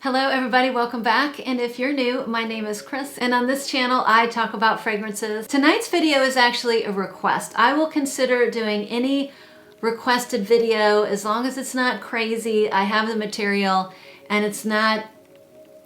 Hello everybody, welcome back. And if you're new, my name is Chris, and on this channel I talk about fragrances. Tonight's video is actually a request. I will consider doing any requested video as long as it's not crazy, I have the material, and it's not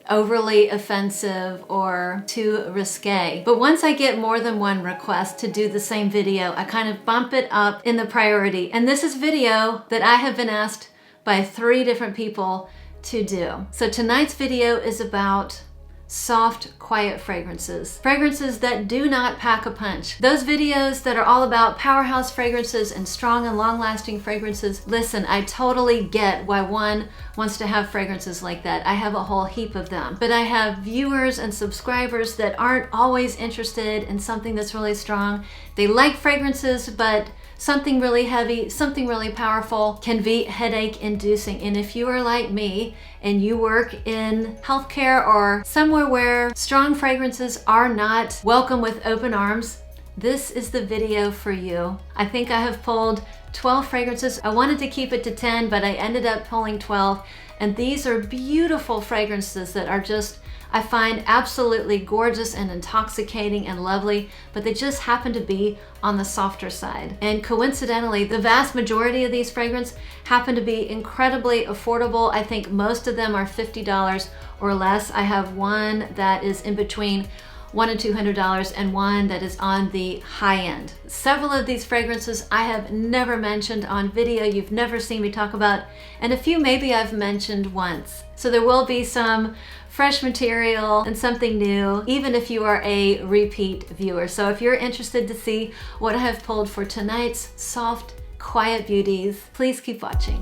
overly offensive or too risque. But once I get more than one request to do the same video, I kind of bump it up in the priority. And this is video that I have been asked by 3 different people to do. So tonight's video is about soft, quiet fragrances. Fragrances that do not pack a punch. Those videos that are all about powerhouse fragrances and strong and long-lasting fragrances. Listen, I totally get why one wants to have fragrances like that. I have a whole heap of them. But I have viewers and subscribers that aren't always interested in something that's really strong. They like fragrances, but something really heavy, something really powerful can be headache inducing. And if you are like me and you work in healthcare or somewhere where strong fragrances are not welcome with open arms, this is the video for you. I think I have pulled 12 fragrances. I wanted to keep it to 10, but I ended up pulling 12. And these are beautiful fragrances that are just, I find absolutely gorgeous and intoxicating and lovely, but they just happen to be on the softer side. And coincidentally, the vast majority of these fragrances happen to be incredibly affordable. I think most of them are $50 or less. I have one that is in between $100 and $200 and one that is on the high end. Several of these fragrances I have never mentioned on video, you've never seen me talk about, and a few maybe I've mentioned once. So there will be some fresh material and something new, even if you are a repeat viewer. So if you're interested to see what I have pulled for tonight's soft, quiet beauties, please keep watching.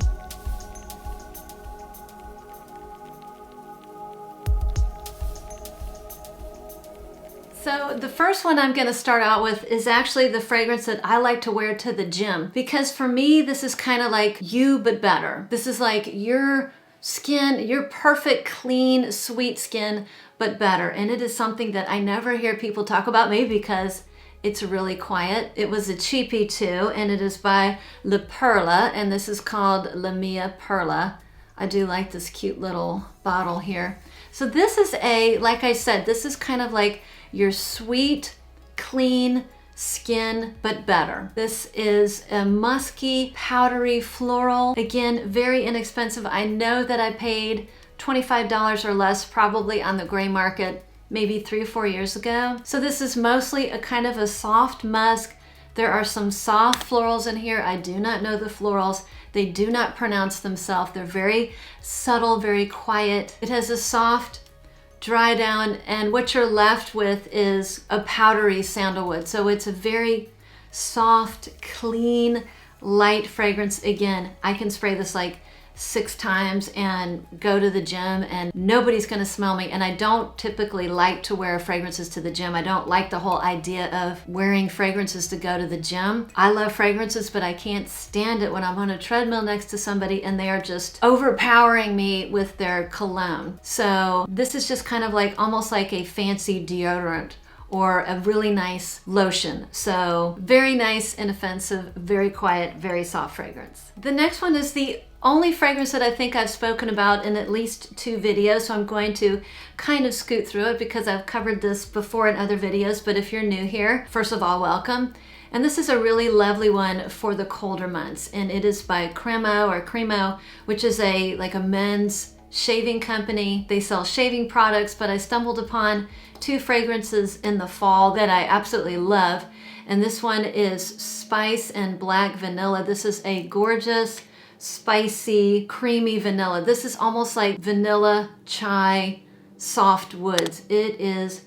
So the first one I'm going to start out with is actually the fragrance that I like to wear to the gym, because for me this is kind of like you but better. This is like your skin, your perfect, clean, sweet skin, but better. And it is something that I never hear people talk about, maybe because it's really quiet. It was a cheapie too, and it is by La Perla, and this is called La Mia Perla. I do like this cute little bottle here. So this is like I said, this is kind of like your sweet, clean skin, but better. This is a musky, powdery floral. Again, very inexpensive. I know that I paid $25 or less probably on the gray market maybe 3 or 4 years ago. So this is mostly a kind of a soft musk. There are some soft florals in here. I do not know the florals. They do not pronounce themselves. They're very subtle, very quiet. It has a soft dry down, and what you're left with is a powdery sandalwood. So it's a very soft, clean, light fragrance. Again, I can spray this like 6 times and go to the gym and nobody's gonna smell me. And I don't typically like to wear fragrances to the gym. I don't like the whole idea of wearing fragrances to go to the gym. I love fragrances, but I can't stand it when I'm on a treadmill next to somebody and they are just overpowering me with their cologne. So this is just kind of like almost like a fancy deodorant or a really nice lotion. So very nice, inoffensive, very quiet, very soft fragrance. The next one is the only fragrance that I think I've spoken about in at least 2 videos, so I'm going to kind of scoot through it because I've covered this before in other videos. But if you're new here, first of all, welcome. And this is a really lovely one for the colder months, and it is by Cremo, which is like a men's shaving company. They sell shaving products, but I stumbled upon 2 fragrances in the fall that I absolutely love. And this one is Spice and Black Vanilla. This is a gorgeous, spicy, creamy vanilla. This is almost like vanilla chai soft woods. It is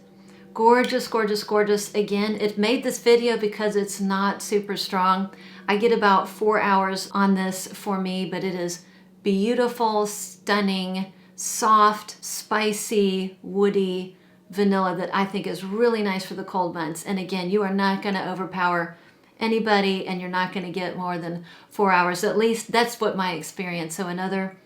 gorgeous, gorgeous, gorgeous. Again, it made this video because it's not super strong. I get about 4 hours on this for me, but it is beautiful, stunning, soft, spicy, woody vanilla that I think is really nice for the cold months. And again, you are not going to overpower anybody, and you're not going to get more than 4 hours. At least that's what my experience. So another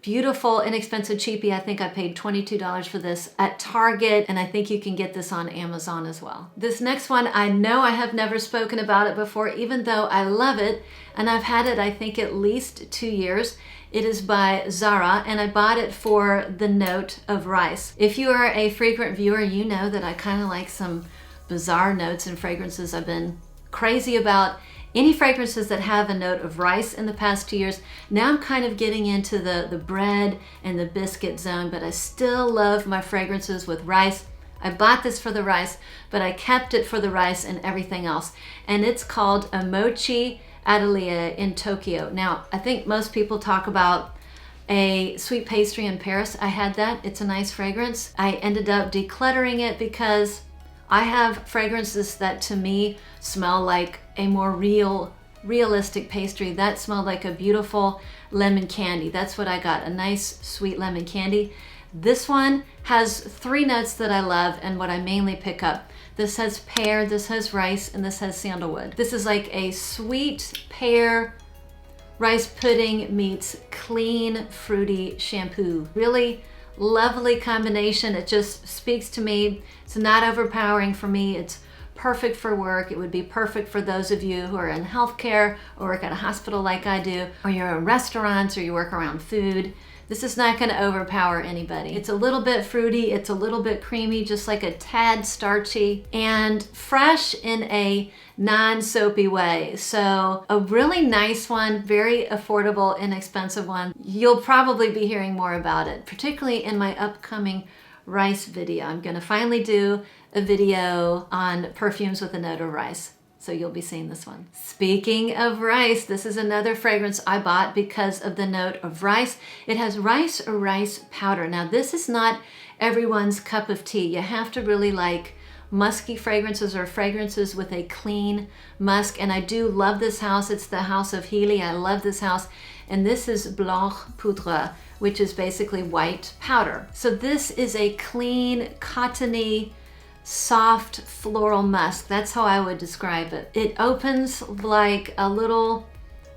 beautiful, inexpensive cheapie. I think I paid $22 for this at Target, and I think you can get this on Amazon as well. This next one, I know I have never spoken about it before, even though I love it, and I've had it I think at least 2 years. It is by Zara, and I bought it for the note of rice. If you are a frequent viewer, you know that I kind of like some bizarre notes and fragrances. I've been crazy about any fragrances that have a note of rice in the past 2 years. Now I'm kind of getting into the bread and the biscuit zone, but I still love my fragrances with rice. I bought this for the rice, but I kept it for the rice and everything else. And it's called a Mochi Atelier in Tokyo. Now, I think most people talk about a sweet pastry in Paris. I had that. It's a nice fragrance. I ended up decluttering it because I have fragrances that to me smell like a more realistic pastry. That smelled like a beautiful lemon candy. That's what I got, a nice sweet lemon candy. This one has 3 notes that I love and what I mainly pick up. This has pear, this has rice, and this has sandalwood. This is like a sweet pear rice pudding meets clean fruity shampoo. Really lovely combination. It just speaks to me. It's not overpowering for me. It's perfect for work. It would be perfect for those of you who are in healthcare or work at a hospital like I do, or you're in restaurants or you work around food. This is not going to overpower anybody. It's a little bit fruity, it's a little bit creamy, just like a tad starchy, and fresh in a non-soapy way. So a really nice one, very affordable, inexpensive one. You'll probably be hearing more about it, particularly in my upcoming rice video. I'm going to finally do a video on perfumes with a note of rice. So you'll be seeing this one. Speaking of rice, this is another fragrance I bought because of the note of rice. It has rice or rice powder. Now this is not everyone's cup of tea. You have to really like musky fragrances or fragrances with a clean musk. And I do love this house. It's the House of Healy. I love this house. And this is Blanc Poudre, which is basically white powder. So this is a clean, cottony, soft floral musk. That's how I would describe it. It opens like a little,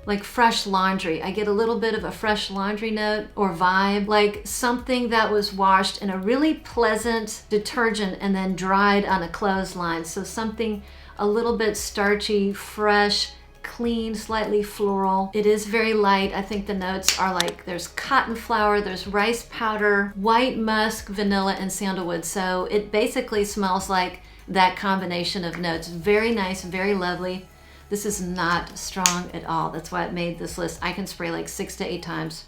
like fresh laundry. I get a little bit of a fresh laundry note or vibe, like something that was washed in a really pleasant detergent and then dried on a clothesline. So something a little bit starchy, fresh, clean, slightly floral. It is very light. I think the notes are like, there's cotton flower, there's rice powder, white musk, vanilla, and sandalwood. So it basically smells like that combination of notes. Very nice, very lovely. This is not strong at all. That's why it made this list. I can spray like 6 to 8 times.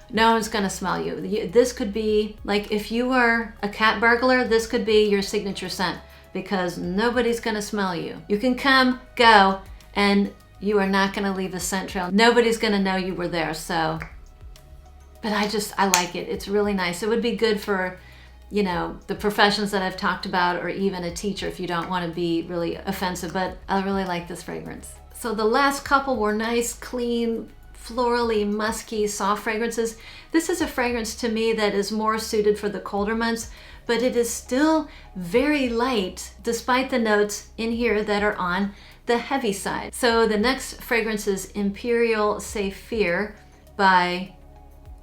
No one's gonna smell you. This could be, like if you were a cat burglar, this could be your signature scent because nobody's gonna smell you. You can come, go, and you are not gonna leave a scent trail. Nobody's gonna know you were there, so. But I like it. It's really nice. It would be good for, you know, the professions that I've talked about, or even a teacher if you don't wanna be really offensive, but I really like this fragrance. So the last couple were nice, clean, florally, musky, soft fragrances. This is a fragrance to me that is more suited for the colder months, but it is still very light, despite the notes in here that are on the heavy side. So the next fragrance is Imperial Saphir by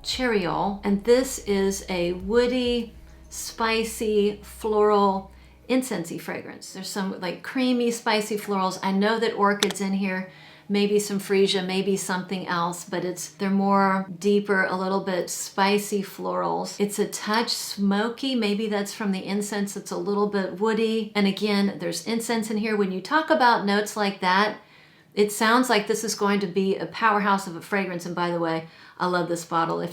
Cheryol, and this is a woody, spicy, floral, incensey fragrance. There's some like creamy, spicy florals. I know that orchid's in here, maybe some freesia, maybe something else, but they're more deeper, a little bit spicy florals. It's a touch smoky. Maybe that's from the incense. It's a little bit woody. And again, there's incense in here. When you talk about notes like that, it sounds like this is going to be a powerhouse of a fragrance. And by the way, I love this bottle.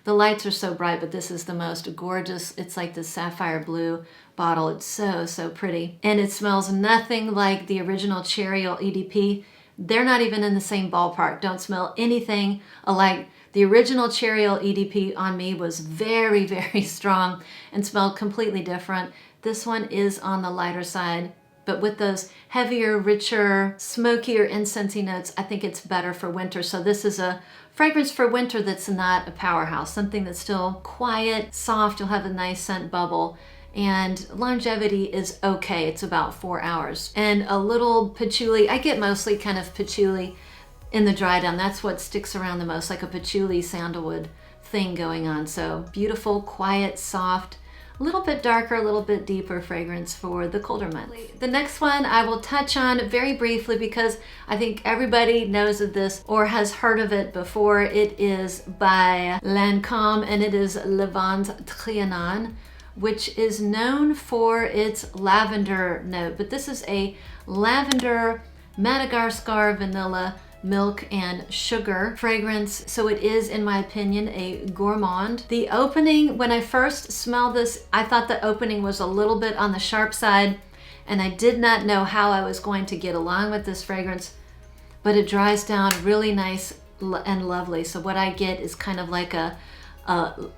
The lights are so bright, but this is the most gorgeous. It's like the sapphire blue bottle. It's so, so pretty. And it smells nothing like the original Cheryol EDP. They're not even in the same ballpark. Don't smell anything alike. The original Cheryol EDP on me was very, very strong and smelled completely different. This one is on the lighter side, but with those heavier, richer, smokier, incensey notes, I think it's better for winter. So this is a fragrance for winter that's not a powerhouse, something that's still quiet, soft. You'll have a nice scent bubble. And longevity is okay. It's about 4 hours. And a little patchouli. I get mostly kind of patchouli in the dry down. That's what sticks around the most, like a patchouli sandalwood thing going on. So beautiful, quiet, soft, a little bit darker, a little bit deeper fragrance for the colder months. The next one I will touch on very briefly because I think everybody knows of this or has heard of it before. It is by Lancôme and it is Lavande Trianon, which is known for its lavender note. But this is a lavender Madagascar vanilla milk and sugar fragrance, so it is, in my opinion, a gourmand. The opening, when I first smelled this, I thought the opening was a little bit on the sharp side, and I did not know how I was going to get along with this fragrance, but it dries down really nice and lovely. So what I get is kind of like a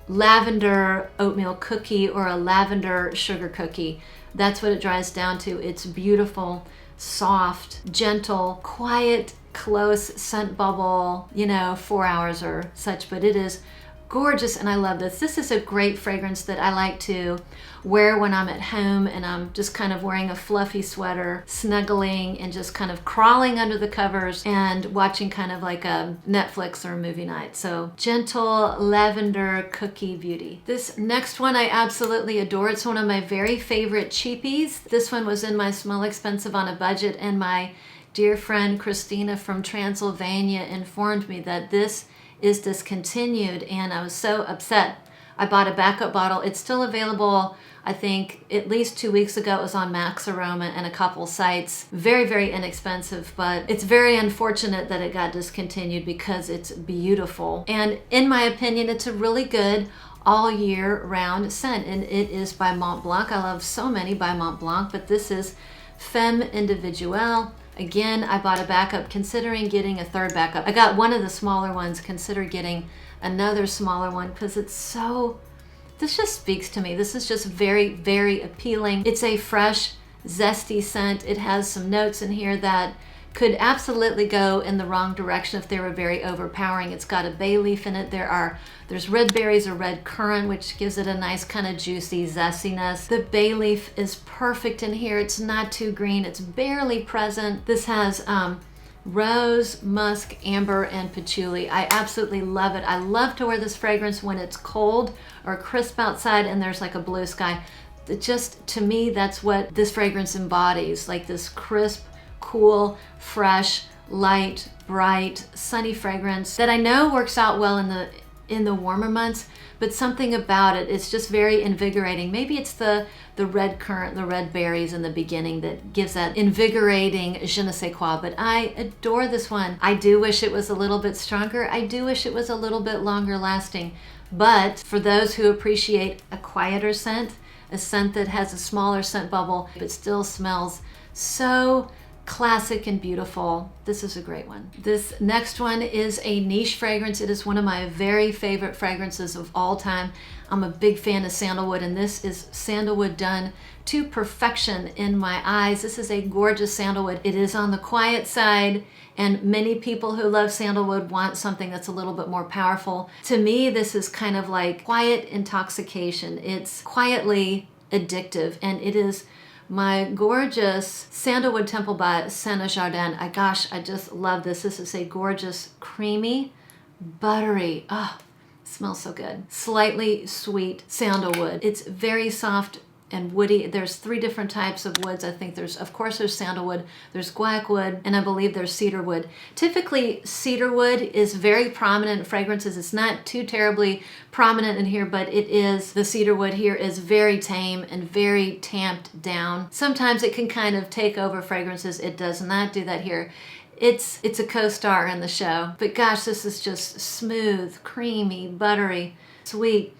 lavender oatmeal cookie or a lavender sugar cookie. That's what it dries down to. It's beautiful, soft, gentle, quiet, close scent bubble, 4 hours or such, but it is gorgeous and I love this. This is a great fragrance that I like to wear when I'm at home and I'm just kind of wearing a fluffy sweater, snuggling and just kind of crawling under the covers and watching kind of like a Netflix or a movie night. So gentle lavender cookie beauty. This next one I absolutely adore. It's one of my very favorite cheapies. This one was in my Smell Expensive on a Budget, and my dear friend Christina from Transylvania informed me that this is discontinued, and I was so upset. I bought a backup bottle. It's still available. I think at least 2 weeks ago it was on Max Aroma and a couple sites. Very, very inexpensive, but it's very unfortunate that it got discontinued because it's beautiful. And in my opinion, it's a really good all year round scent, and it is by Mont Blanc. I love so many by Mont Blanc, but this is Femme Individuelle. Again, I bought a backup considering getting a third backup. I got one of the smaller ones, consider getting another smaller one because this just speaks to me. This is just very, very appealing. It's a fresh, zesty scent. It has some notes in here that could absolutely go in the wrong direction if they were very overpowering. It's got a bay leaf in it. There's red berries or red currant, which gives it a nice kind of juicy zestiness. The bay leaf is perfect in here. It's not too green. It's barely present. This has rose, musk, amber, and patchouli. I absolutely love it. I love to wear this fragrance when it's cold or crisp outside and there's like a blue sky. To me, that's what this fragrance embodies, like this crisp, cool, fresh, light, bright, sunny fragrance that I know works out well in the warmer months, but something about it, it's just very invigorating. Maybe it's the red currant, the red berries in the beginning that gives that invigorating je ne sais quoi, but I adore this one. I do wish it was a little bit stronger. I do wish it was a little bit longer lasting, but for those who appreciate a quieter scent, a scent that has a smaller scent bubble, but still smells so classic and beautiful, this is a great one. This next one is a niche fragrance. It is one of my very favorite fragrances of all time. I'm a big fan of sandalwood, and this is sandalwood done to perfection in my eyes. This is a gorgeous sandalwood. It is on the quiet side, and many people who love sandalwood want something that's a little bit more powerful. To me, this is kind of like quiet intoxication. It's quietly addictive, and it is my gorgeous Sandalwood Temple by Senna Jardin. I just love this. This is a gorgeous, creamy, buttery, smells so good. Slightly sweet sandalwood. It's very soft and woody. There's 3 different types of woods. I think there's sandalwood, there's guaiac wood, and I believe there's cedar wood. Typically, cedar wood is very prominent in fragrances. It's not too terribly prominent in here, but it is. The cedar wood here is very tame and very tamped down. Sometimes it can kind of take over fragrances. It does not do that here. It's a co-star in the show. But gosh, this is just smooth, creamy, buttery, sweet.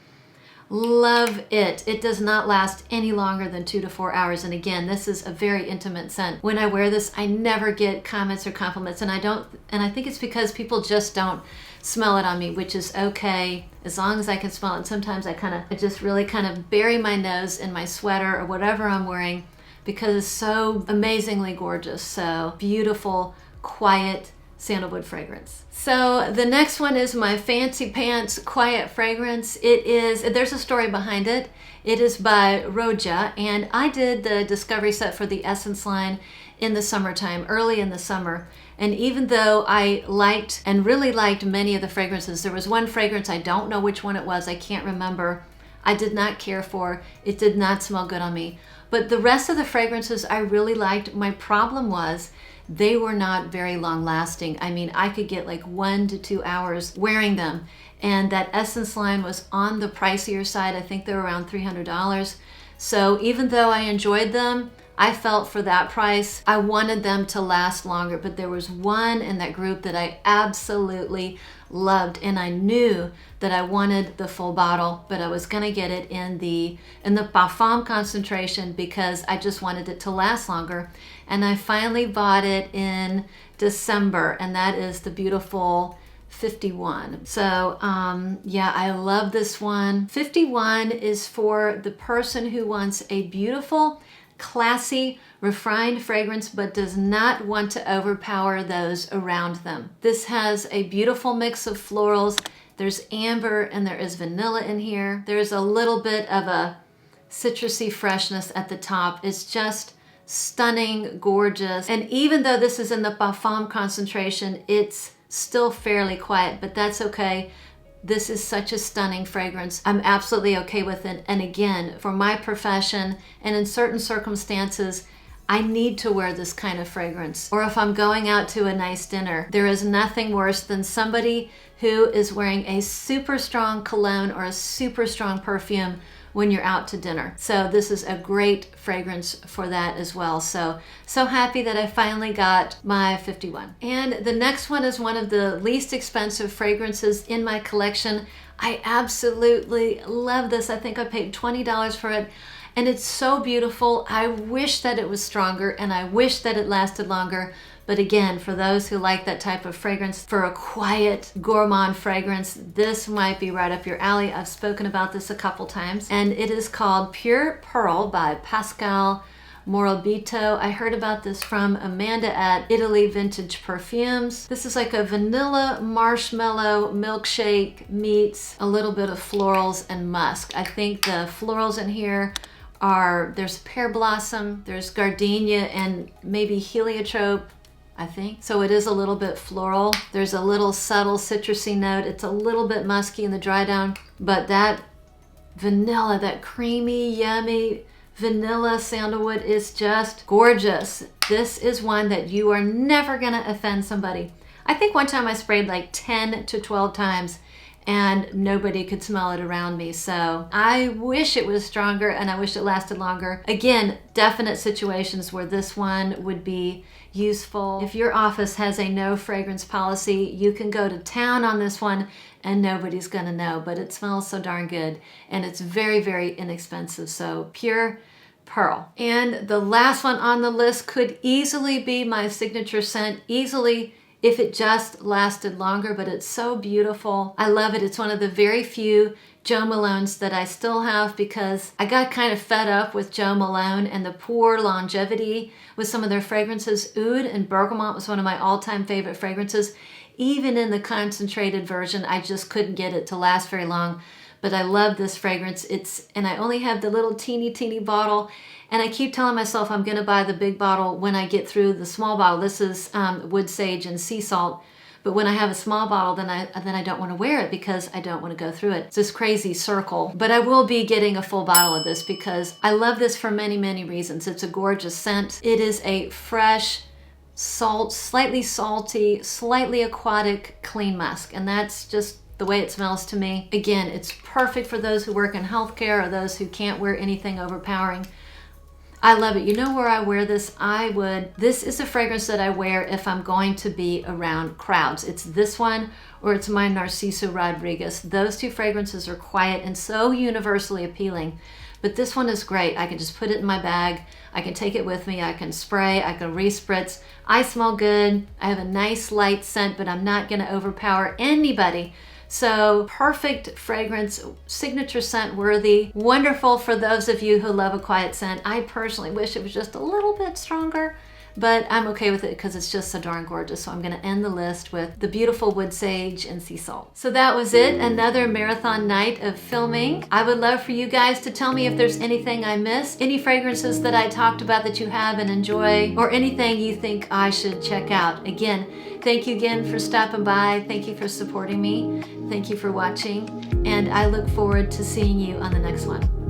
Love it. It does not last any longer than 2 to 4 hours. And again, this is a very intimate scent. When I wear this, I never get comments or compliments, and I think it's because people just don't smell it on me, which is okay as long as I can smell it. And sometimes I just really kind of bury my nose in my sweater or whatever I'm wearing because it's so amazingly gorgeous. So beautiful, quiet sandalwood fragrance. So the next one is my Fancy Pants Quiet Fragrance. There's a story behind it. It is by Roja, and I did the discovery set for the Essence line in the summertime, early in the summer. And even though I liked and really liked many of the fragrances, there was one fragrance, I don't know which one it was, I can't remember. I did not care for. It did not smell good on me. But the rest of the fragrances I really liked. My problem was they were not very long lasting. I mean, I could get like 1 to 2 hours wearing them. And that Essence line was on the pricier side. I think they were around $300. So even though I enjoyed them, I felt for that price, I wanted them to last longer. But there was one in that group that I absolutely loved, and I knew that I wanted the full bottle, but I was gonna get it in the Parfum concentration because I just wanted it to last longer. And I finally bought it in December, and that is the beautiful 51. So yeah, I love this one. 51 is for the person who wants a beautiful, classy, refined fragrance, but does not want to overpower those around them. This has a beautiful mix of florals. There's amber and there is vanilla in here. There's a little bit of a citrusy freshness at the top. It's just stunning, gorgeous. And even though this is in the Parfum concentration, it's still fairly quiet, but that's okay. This is such a stunning fragrance. I'm absolutely okay with it. And again, for my profession and in certain circumstances, I need to wear this kind of fragrance. Or if I'm going out to a nice dinner, there is nothing worse than somebody who is wearing a super strong cologne or a super strong perfume when you're out to dinner. So this is a great fragrance for that as well. So happy that I finally got my 51. And the next one is one of the least expensive fragrances in my collection. I absolutely love this. I think I paid $20 for it. And it's so beautiful. I wish that it was stronger and I wish that it lasted longer. But again, for those who like that type of fragrance, for a quiet gourmand fragrance, this might be right up your alley. I've spoken about this a couple times. And it is called Pure Pearl by Pascal Morabito. I heard about this from Amanda at Italy Vintage Perfumes. This is like a vanilla marshmallow milkshake meets a little bit of florals and musk. I think the florals in here there's pear blossom, there's gardenia, and maybe heliotrope, I think. So it is a little bit floral. There's a little subtle citrusy note. It's a little bit musky in the dry down, but that vanilla, that creamy, yummy vanilla sandalwood is just gorgeous. This is one that you are never gonna offend somebody. I think one time I sprayed like 10 to 12 times and nobody could smell it around me. So I wish it was stronger and I wish it lasted longer. Again, definite situations where this one would be useful. If your office has a no fragrance policy, you can go to town on this one and nobody's gonna know, but it smells so darn good and it's very, very inexpensive. So Pure Pearl. And the last one on the list could easily be my signature scent, easily if it just lasted longer, but it's so beautiful. I love it. It's one of the very few Jo Malones that I still have because I got kind of fed up with Jo Malone and the poor longevity with some of their fragrances. Oud and Bergamot was one of my all-time favorite fragrances. Even in the concentrated version, I just couldn't get it to last very long. But I love this fragrance. And I only have the little teeny bottle. And I keep telling myself I'm gonna buy the big bottle when I get through the small bottle. This is wood sage and sea salt. But when I have a small bottle, then I don't want to wear it because I don't want to go through it. It's this crazy circle. But I will be getting a full bottle of this because I love this for many, many reasons. It's a gorgeous scent. It is a fresh, slightly salty, slightly aquatic, clean musk. And that's just the way it smells to me. Again, it's perfect for those who work in healthcare or those who can't wear anything overpowering. I love it. You know where I wear this? This is a fragrance that I wear if I'm going to be around crowds. It's this one or it's my Narciso Rodriguez. Those two fragrances are quiet and so universally appealing. But this one is great. I can just put it in my bag. I can take it with me. I can spray. I can respritz. I smell good. I have a nice light scent, but I'm not going to overpower anybody. So perfect fragrance, signature scent worthy, wonderful for those of you who love a quiet scent. I personally wish it was just a little bit stronger, but I'm okay with it because it's just so darn gorgeous. So I'm gonna end the list with the beautiful wood sage and sea salt. So that was it, another marathon night of filming. I would love for you guys to tell me if there's anything I missed, any fragrances that I talked about that you have and enjoy, or anything you think I should check out. Again, thank you again for stopping by. Thank you for supporting me. Thank you for watching, and I look forward to seeing you on the next one.